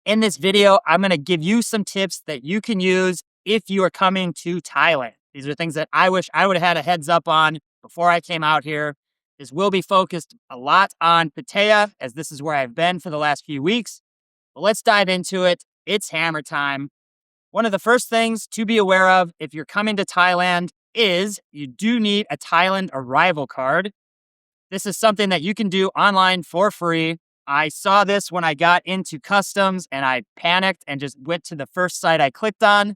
In this video, I'm going to give you some tips that you can use if you are coming to Thailand. These are things that I wish I would have had a heads up on before I came out here. This will be focused a lot on Pattaya, as this is where I've been for the last few weeks. But let's dive into it. It's hammer time. One of the first things to be aware of if you're coming to Thailand is you do need a Thailand arrival card. This is something that you can do online for free. I saw this when I got into customs and I panicked and just went to the first site I clicked on.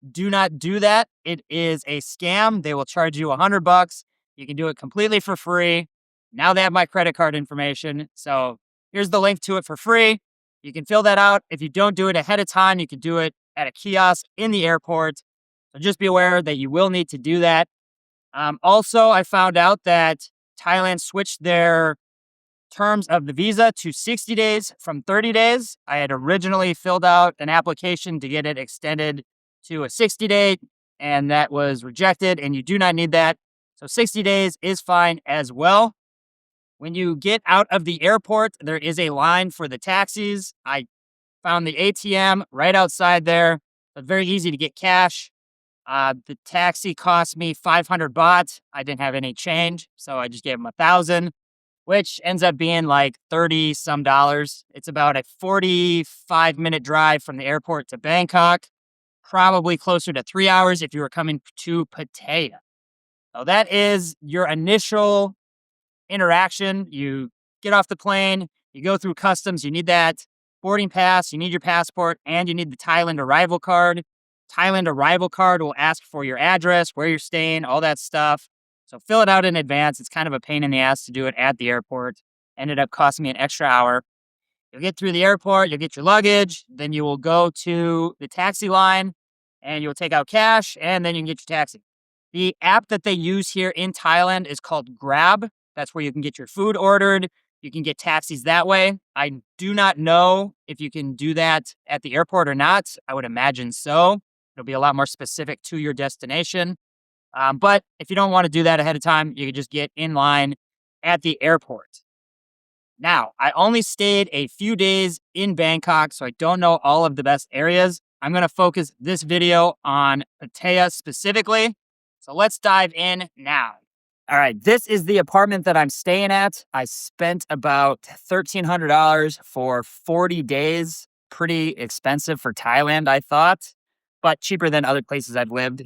Do not do that. It is a scam. They will charge you $100. You can do it completely for free. Now they have my credit card information. So here's the link to it for free. You can fill that out. If you don't do it ahead of time, you can do it at a kiosk in the airport. So just be aware that you will need to do that. Also, I found out that Thailand switched their terms of the visa to 60 days from 30 days. I had originally filled out an application to get it extended to a 60-day, and that was rejected, and you do not need that. So 60 days is fine as well. When you get out of the airport, there is a line for the taxis. I found the ATM right outside there. It's very easy to get cash. The taxi cost me 500 baht. I didn't have any change, so I just gave him 1,000, which ends up being like 30 some dollars. It's about a 45-minute drive from the airport to Bangkok, probably closer to 3 hours if you were coming to Pattaya. So that is your initial interaction. You get off the plane, you go through customs, you need that boarding pass, you need your passport, and you need the Thailand arrival card. Thailand arrival card will ask for your address, where you're staying, all that stuff. So fill it out in advance. It's kind of a pain in the ass to do it at the airport. Ended up costing me an extra hour. You'll get through the airport, you'll get your luggage, then you will go to the taxi line and you'll take out cash and then you can get your taxi. The app that they use here in Thailand is called Grab. That's where you can get your food ordered. You can get taxis that way. I do not know if you can do that at the airport or not. I would imagine so. It'll be a lot more specific to your destination. But if you don't want to do that ahead of time, you can just get in line at the airport. Now, I only stayed a few days in Bangkok, so I don't know all of the best areas. I'm going to focus this video on Pattaya specifically. So let's dive in now. All right, this is the apartment that I'm staying at. I spent about $1,300 for 40 days. Pretty expensive for Thailand, I thought, but cheaper than other places I've lived.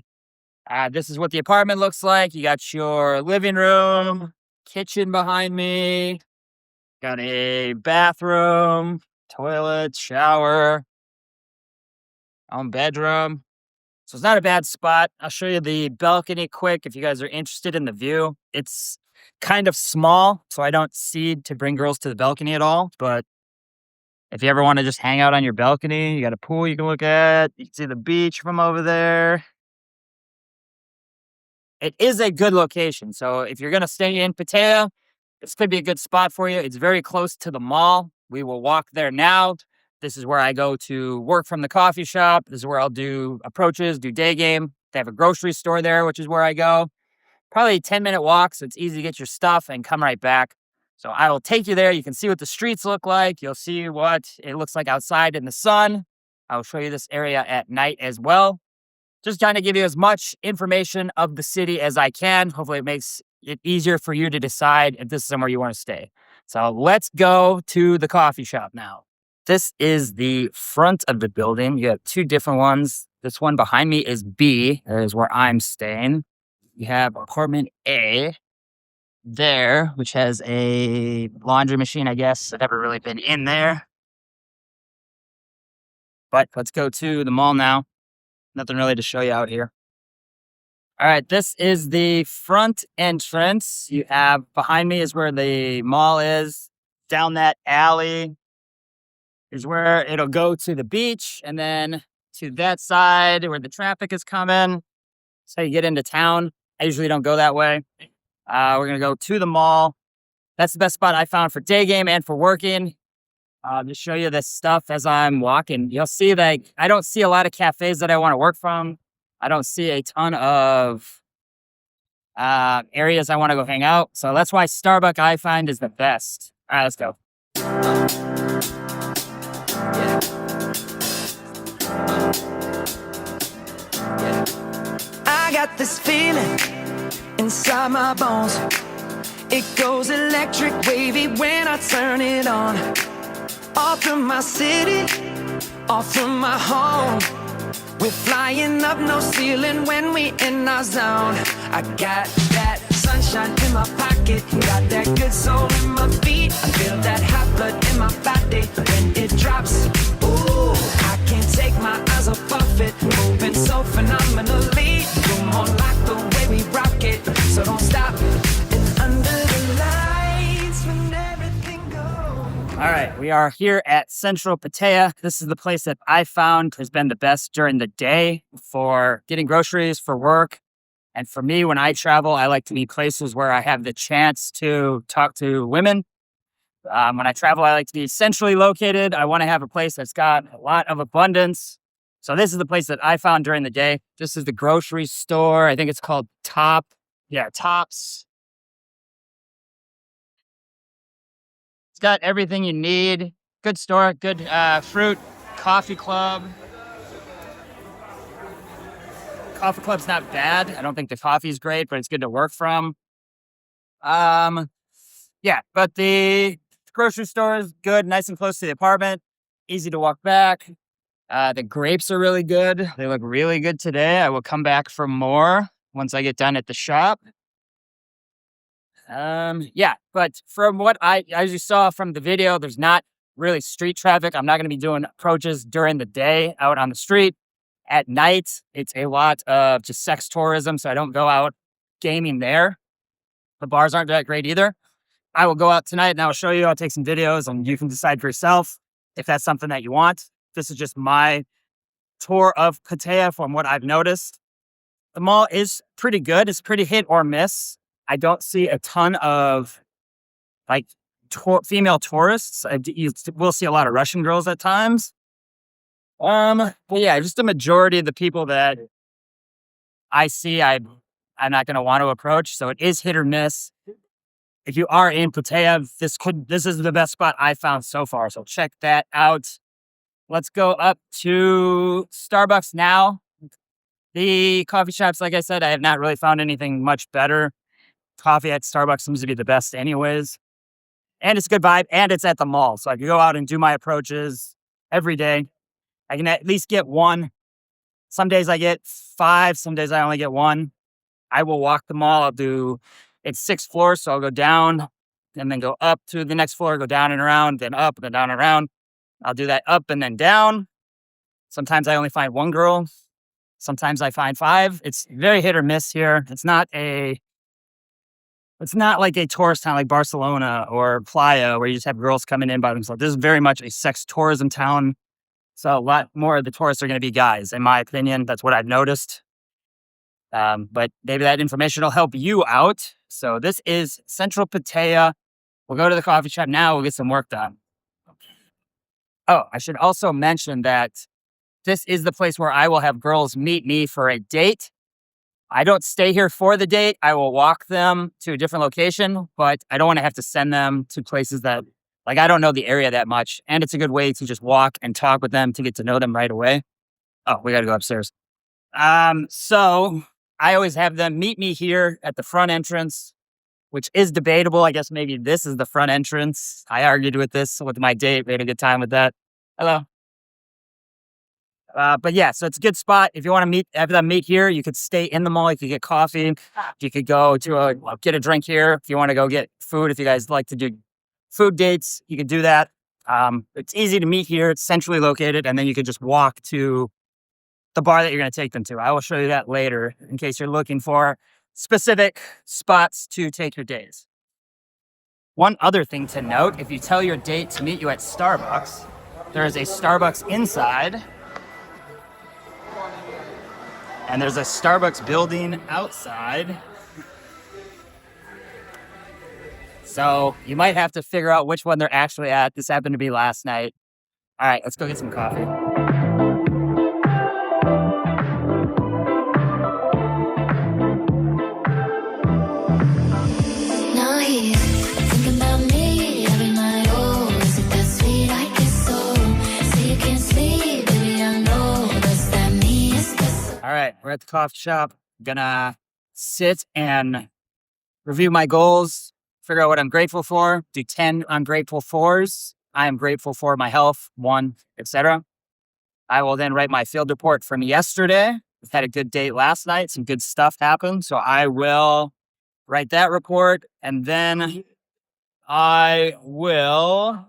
This is what the apartment looks like. You got your living room, kitchen behind me, got a bathroom, toilet, shower, own bedroom. So it's not a bad spot. I'll show you the balcony quick if you guys are interested in the view. It's kind of small, so I don't see to bring girls to the balcony at all. But if you ever want to just hang out on your balcony, you got a pool you can look at. You can see the beach from over there. It is a good location. So if you're going to stay in Pattaya, this could be a good spot for you. It's very close to the mall. We will walk there now. This is where I go to work from the coffee shop. This is where I'll do approaches, do day game. They have a grocery store there, which is where I go. Probably a 10-minute walk, so it's easy to get your stuff and come right back. So I will take you there. You can see what the streets look like. You'll see what it looks like outside in the sun. I'll show you this area at night as well. Just trying to give you as much information of the city as I can. Hopefully it makes it easier for you to decide if this is somewhere you want to stay. So let's go to the coffee shop now. This is the front of the building. You have two different ones. This one behind me is B. That is where I'm staying. You have apartment A there, which has a laundry machine, I guess. I've never really been in there. But let's go to the mall now. Nothing really to show you out here. All right, this is the front entrance. You have behind me is where the mall is. Down that alley is where it'll go to the beach, and then to that side where the traffic is coming. That's how you get into town. I usually don't go that way. We're gonna go to the mall. That's the best spot I found for day game and for working. Just show you this stuff as I'm walking. You'll see that I don't see a lot of cafes that I want to work from. I don't see a ton of areas I want to go hang out. So that's why Starbucks I find is the best. All right, let's go. Yeah. got this feeling inside my bones. It goes electric wavy when I turn it on. Off from my city, off from my home. We're flying up, no ceiling when we in our zone. I got that sunshine in my pocket, got that good soul in my feet. I feel that hot blood in my body when it drops. Ooh, I can't take my eyes off of it, moving so phenomenally. You're more like the way we rock it, so don't stop. And under the lights when everything goes. All right, we are here at Central Pattaya. This is the place that I found has been the best during the day for getting groceries for work. And for me, when I travel, I like to be places where I have the chance to talk to women. When I travel, I like to be centrally located. I want to have a place that's got a lot of abundance. So this is the place that I found during the day. This is the grocery store. I think it's called Tops. It's got everything you need. Good store, good fruit, coffee club. Coffee club's not bad. I don't think the coffee's great, but it's good to work from. Yeah, but the grocery store is good, nice and close to the apartment, easy to walk back. The grapes are really good. They look really good today. I will come back for more once I get done at the shop. Yeah, but from what as you saw from the video, there's not really street traffic. I'm not going to be doing approaches during the day out on the street. At night, it's a lot of just sex tourism, so I don't go out gaming there. The bars aren't that great either. I will go out tonight and I'll show you. I'll take some videos and you can decide for yourself if that's something that you want. This is just my tour of Pattaya from what I've noticed. The mall is pretty good. It's pretty hit or miss. I don't see a ton of female tourists. You will see a lot of Russian girls at times. But yeah, just the majority of the people that I see, I'm not going to want to approach. So it is hit or miss. If you are in Pattaya, this is the best spot I found so far. So check that out. Let's go up to Starbucks now. The coffee shops, like I said, I have not really found anything much better. Coffee at Starbucks seems to be the best anyways. And it's a good vibe, and it's at the mall. So I can go out and do my approaches every day. I can at least get one. Some days I get 5, some days I only get 1. I will walk the mall. It's 6 floors, so I'll go down and then go up to the next floor, go down and around, then up and then down and around. I'll do that up and then down. Sometimes I only find 1 girl. Sometimes I find 5. It's very hit or miss here. It's not like a tourist town like Barcelona or Playa where you just have girls coming in by themselves. This is very much a sex tourism town. So a lot more of the tourists are going to be guys, in my opinion. That's what I've noticed. But maybe that information will help you out. So this is Central Pattaya. We'll go to the coffee shop now. We'll get some work done. Oh, I should also mention that this is the place where I will have girls meet me for a date. I don't stay here for the date. I will walk them to a different location, but I don't want to have to send them to places that, I don't know the area that much. And it's a good way to just walk and talk with them to get to know them right away. Oh, we got to go upstairs. So I always have them meet me here at the front entrance, which is debatable. I guess maybe this is the front entrance. I argued with my date. We had a good time with that. Hello. But yeah, so it's a good spot. If you want to have them meet here, you could stay in the mall. You could get coffee. You could go to get a drink here. If you want to go get food, if you guys like to do food dates, you could do that. It's easy to meet here. It's centrally located. And then you could just walk to the bar that you're going to take them to. I will show you that later in case you're looking for specific spots to take your dates. One other thing to note, if you tell your date to meet you at Starbucks, there is a Starbucks inside. And there's a Starbucks building outside. So you might have to figure out which one they're actually at. This happened to be last night. All right, let's go get some coffee. Now he's thinking about me every night. Oh, is it that sweet? I guess so. Say you can't sleep, baby, I know. Does that mean it's this? All right, we're at the coffee shop. Gonna sit and review my goals, figure out what I'm grateful for, do 10 ungrateful fours. I am grateful for my health, one, etc. I will then write my field report from yesterday. We had a good date last night. Some good stuff happened. So I will write that report. And then I don't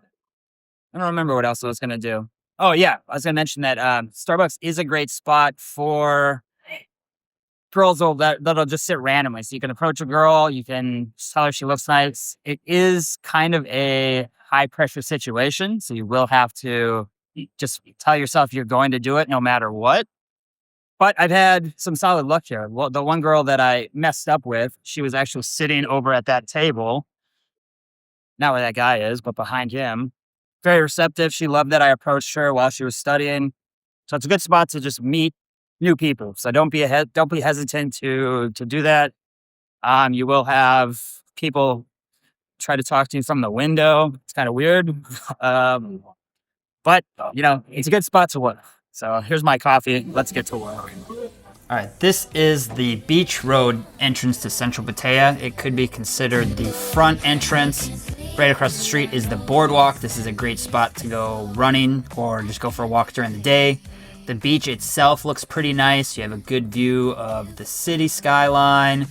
remember what else I was going to do. Oh, yeah. I was going to mention that Starbucks is a great spot for girls that'll just sit randomly. So you can approach a girl, you can tell her she looks nice. It is kind of a high pressure situation. So you will have to just tell yourself you're going to do it no matter what. But I've had some solid luck here. Well, the one girl that I messed up with, she was actually sitting over at that table. Not where that guy is, but behind him. Very receptive. She loved that I approached her while she was studying. So it's a good spot to just meet new people. So don't be hesitant to do that. You will have people try to talk to you from the window. It's kind of weird. But it's a good spot to work. So here's my coffee. Let's get to work. All right, this is the beach road entrance to Central Pattaya. It could be considered the front entrance. Right across the street is the boardwalk. This is a great spot to go running or just go for a walk during the day. The beach itself looks pretty nice. You have a good view of the city skyline.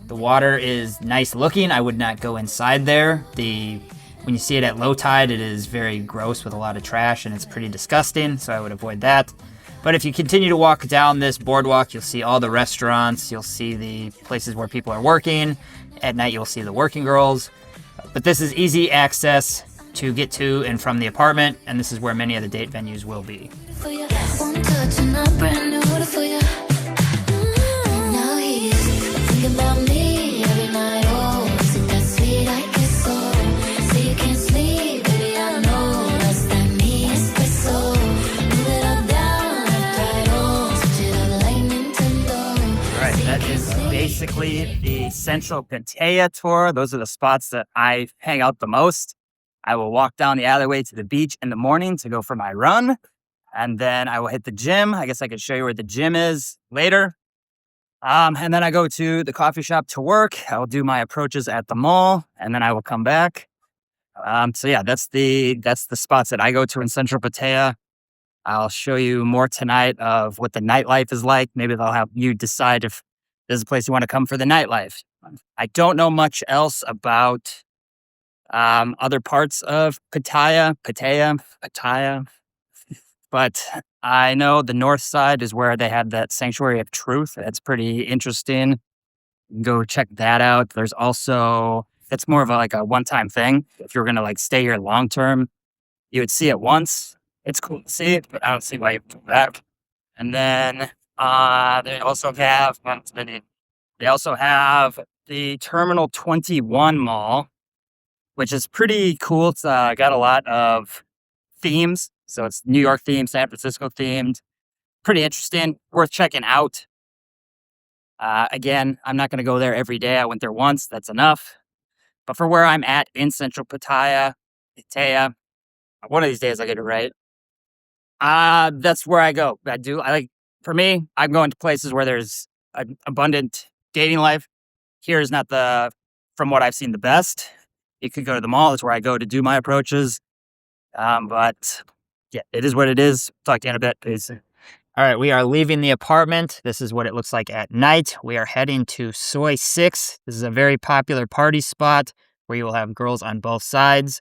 The water is nice looking. I would not go inside there. When you see it at low tide, it is very gross with a lot of trash and it's pretty disgusting, so I would avoid that. But if you continue to walk down this boardwalk, you'll see all the restaurants, you'll see the places where people are working. At night, you'll see the working girls. But this is easy access to get to and from the apartment, and this is where many of the date venues will be. For you, one touch and I'm brand new for you. Now he is thinking about me every night. Oh, is it that sweet? I guess so. Say you can't sleep, baby. I know that's that me espresso. Move it up, down, left, right, oh, switch it up like Nintendo. All right, that is basically the Central Pattaya tour. Those are the spots that I hang out the most. I will walk down the alleyway to the beach in the morning to go for my run. And then I will hit the gym. I guess I could show you where the gym is later. And then I go to the coffee shop to work. I will do my approaches at the mall, and then I will come back. So yeah, that's the spots that I go to in Central Pattaya. I'll show you more tonight of what the nightlife is like. Maybe they'll help you decide if this is a place you want to come for the nightlife. I don't know much else about other parts of Pattaya, but I know the north side is where they have that Sanctuary of Truth. That's pretty interesting. Go check that out. There's also, it's more of a one-time thing. If you're going to stay here long-term, you would see it once. It's cool to see it, but I don't see why you would do that. And then they also have the Terminal 21 Mall, which is pretty cool. It's got a lot of themes. So it's New York themed, San Francisco themed. Pretty interesting, worth checking out. Again, I'm not going to go there every day. I went there once. That's enough. But for where I'm at in Central Pattaya, one of these days I'll get it right. That's where I go. For me, I'm going to places where there's an abundant dating life. Here is not from what I've seen, the best. You could go to the mall. That's where I go to do my approaches. But yeah, it is what it is. Talk to you in a bit, please. All right, we are leaving the apartment. This is what it looks like at night. We are heading to Soy 6. This is a very popular party spot where you will have girls on both sides.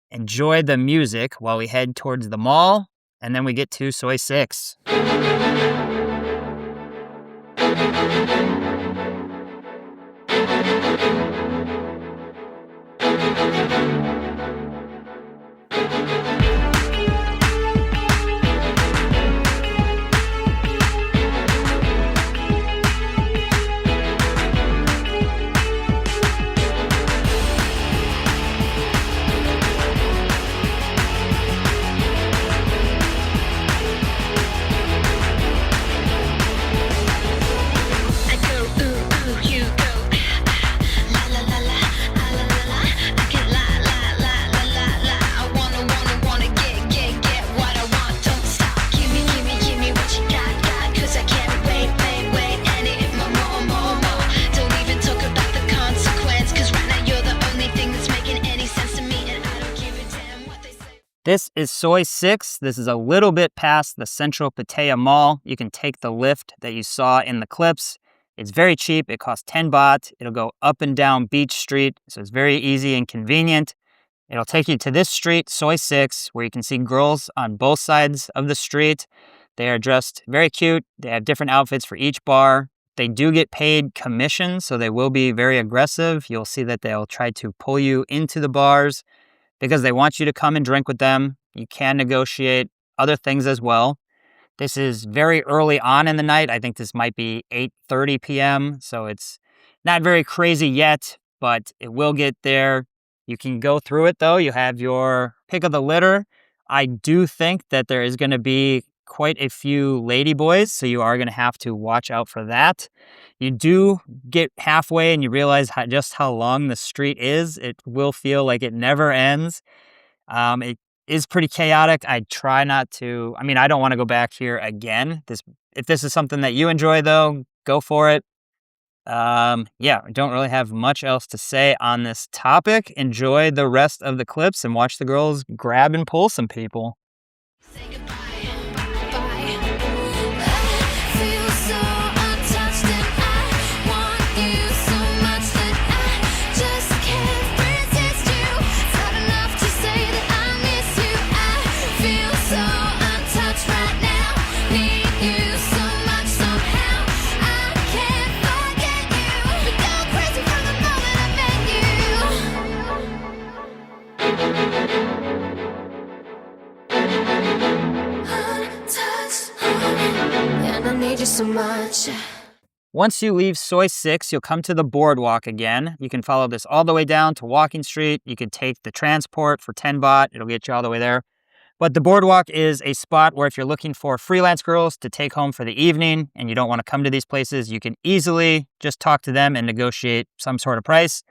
Enjoy the music while we head towards the mall, and then we get to Soy 6. This is Soy 6. This is a little bit past the central Pattaya Mall. You can take the lift that you saw in the clips. It's very cheap. It costs 10 baht. It'll go up and down Beach Street, so it's very easy and convenient. It'll take you to this street, Soy 6, where you can see girls on both sides of the street. They are dressed very cute. They have different outfits for each bar. They do get paid commission, so they will be very aggressive. You'll see that they'll try to pull you into the bars because they want you to come and drink with them. You can negotiate other things as well. This is very early on in the night. I think this might be 8:30 p.m., so it's not very crazy yet, but it will get there. You can go through it, though. You have your pick of the litter. I do think that there is going to be quite a few lady boys, so you are going to have to watch out for that. You do get halfway and you realize just how long the street is. It will feel like it never ends. It is pretty chaotic. I try not to. I mean, I don't want to go back here again. If this is something that you enjoy, though, go for it. Yeah, I don't really have much else to say on this topic. Enjoy the rest of the clips and watch the girls grab and pull some people. Say goodbye, bye. I feel so untouched and I want you so much that I just can't resist you. It's not enough to say that I miss you. I feel so untouched right now. Need you so much somehow. I can't forget you. We go crazy from the moment I met you. Untouched, and I need you so much. Once you leave Soy 6, you'll come to the boardwalk again. You can follow this all the way down to Walking Street. You could take the transport for 10 baht. It'll get you all the way there. But the boardwalk is a spot where if you're looking for freelance girls to take home for the evening and you don't want to come to these places, you can easily just talk to them and negotiate some sort of price.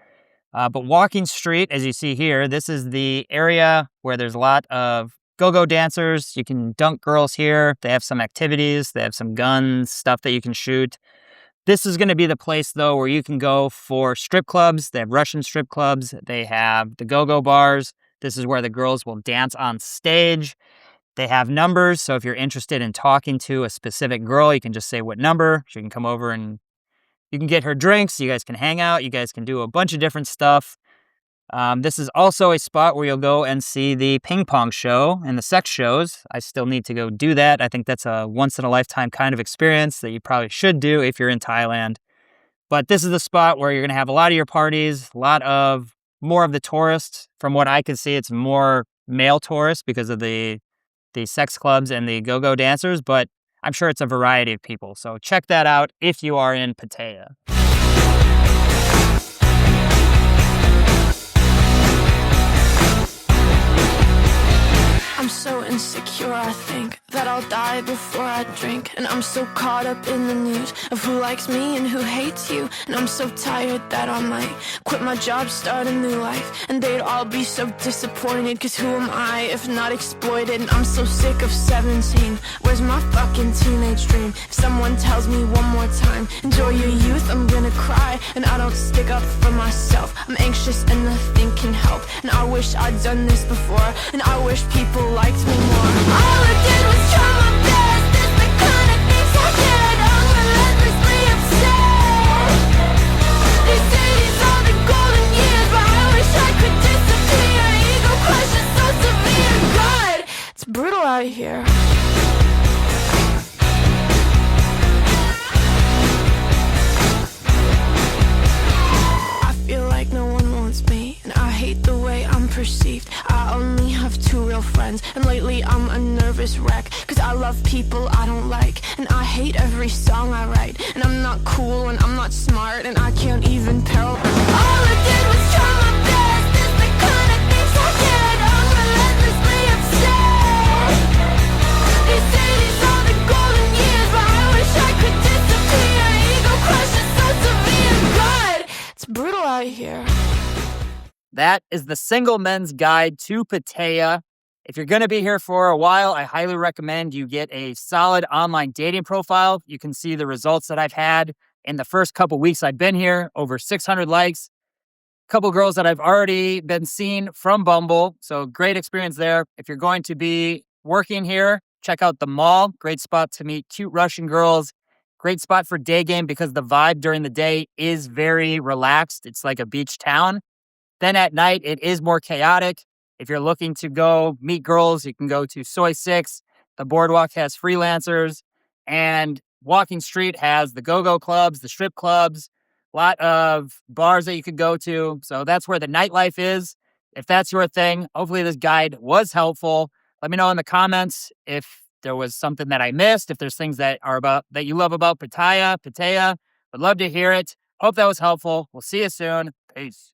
But Walking Street, as you see here, this is the area where there's a lot of go-go dancers. You can dunk girls here. They have some activities. They have some guns, stuff that you can shoot. This is going to be the place, though, where you can go for strip clubs. They have Russian strip clubs. They have the go-go bars. This is where the girls will dance on stage. They have numbers, so if you're interested in talking to a specific girl, you can just say what number. She can come over and you can get her drinks. You guys can hang out. You guys can do a bunch of different stuff. This is also a spot where you'll go and see the ping pong show and the sex shows. I still need to go do that. I think that's a once-in-a-lifetime kind of experience that you probably should do if you're in Thailand. But this is the spot where you're going to have a lot of your parties, a lot of more of the tourists. From what I can see, it's more male tourists because of the sex clubs and the go-go dancers, but I'm sure it's a variety of people. So check that out if you are in Pattaya. I'm so insecure, I think that I'll die before I drink. And I'm so caught up in the news of who likes me and who hates you. And I'm so tired that I might quit my job, start a new life. And they'd all be so disappointed, cause who am I if not exploited? And I'm so sick of 17. Where's my fucking teenage dream? If someone tells me one more time, enjoy your youth, I'm gonna cry. And I don't stick up for myself. I'm anxious and nothing can help. And I wish I'd done this before. And I wish people liked me more. All I did was try my best. It's the kind of things I get. I'm relentlessly upset. They say these are the golden years, but I wish I could disappear. Ego crush is so severe. God, it's brutal out here. I feel like no one wants me, and I hate the way I'm perceived. I only have 2 real friends, and lately I'm a nervous wreck, cause I love people I don't like, and I hate every song I write. And I'm not cool, and I'm not smart, and I can't even parallel. All I did was try my best. It's the kind of things I get. I'm relentlessly upset. They say these are the golden years, but I wish I could disappear. Ego crush is so severe. God, it's brutal out here. That is the Single Men's Guide to Pattaya. If you're going to be here for a while, I highly recommend you get a solid online dating profile. You can see the results that I've had in the first couple weeks I've been here. Over 600 likes, couple girls that I've already been seeing from Bumble. So great experience there. If you're going to be working here, check out the mall. Great spot to meet cute Russian girls. Great spot for day game because the vibe during the day is very relaxed. It's like a beach town. Then at night, it is more chaotic. If you're looking to go meet girls, you can go to Soy Six. The boardwalk has freelancers, and Walking Street has the go go clubs, the strip clubs, a lot of bars that you could go to. So that's where the nightlife is. If that's your thing, hopefully this guide was helpful. Let me know in the comments if there was something that I missed, if there's things that are about that you love about Pattaya. Would love to hear it. Hope that was helpful. We'll see you soon. Peace.